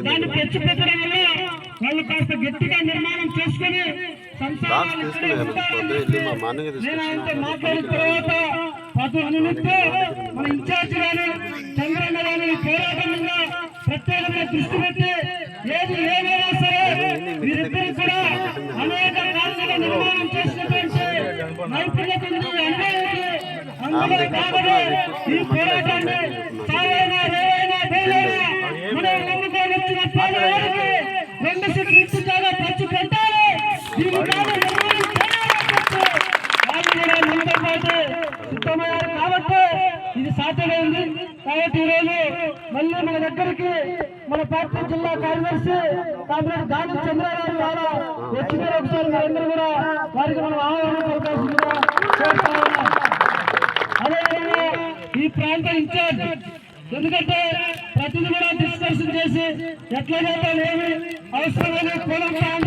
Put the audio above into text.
దాన్ని తెచ్చిపెట్టడం వల్ల వాళ్ళు కాస్త గట్టిగా నిర్మాణం చేసుకుని నేనైతే మాట్లాడిన తర్వాత మన ఇన్ఛార్జ్ గారు చంద్రన్న గారు పోరాటం మీద ప్రత్యేకంగా దృష్టి పెట్టి ఏది ఏమైనా సరే వీరిద్దరు కూడా అనేక కాలంగా నిర్మాణం చేసినటువంటి నైపుణ్యత ఉంది, అందులో కాబట్టి ఈ పోరాటాన్ని సారైనా రేవైనా వేలైనా మనం నమ్ముకొని వచ్చిన పేదవారికి 2 సీట్లు ఇచ్చిందాగా ఖర్చు పెట్టాలి. దీని ద్వారా నిర్మాణం చేయాలి వాళ్ళు కూడా మనతో పాటు సిద్ధమయ్యారు కాబట్టి ఇది సాధ్యమైంది. కాబట్టి ఈరోజు మళ్ళీ మన దగ్గరికి మన పార్టీ జిల్లా కార్యదర్శి కామ్రేడ్ గాలి చంద్రరావు గారు వచ్చినారు. ఒకసారి మీరందరూ కూడా వారికి మనం ఆహ్వానం పలకాల్సిందిగా కోరుతా ఉన్నాం. అదేవిధంగా ఈ ప్రాంత ఇన్ఛార్జ్, ఎందుకంటే ప్రతిదీ కూడా డిస్కషన్ చేసి ఎట్లయితే ఏమి అవసరమైన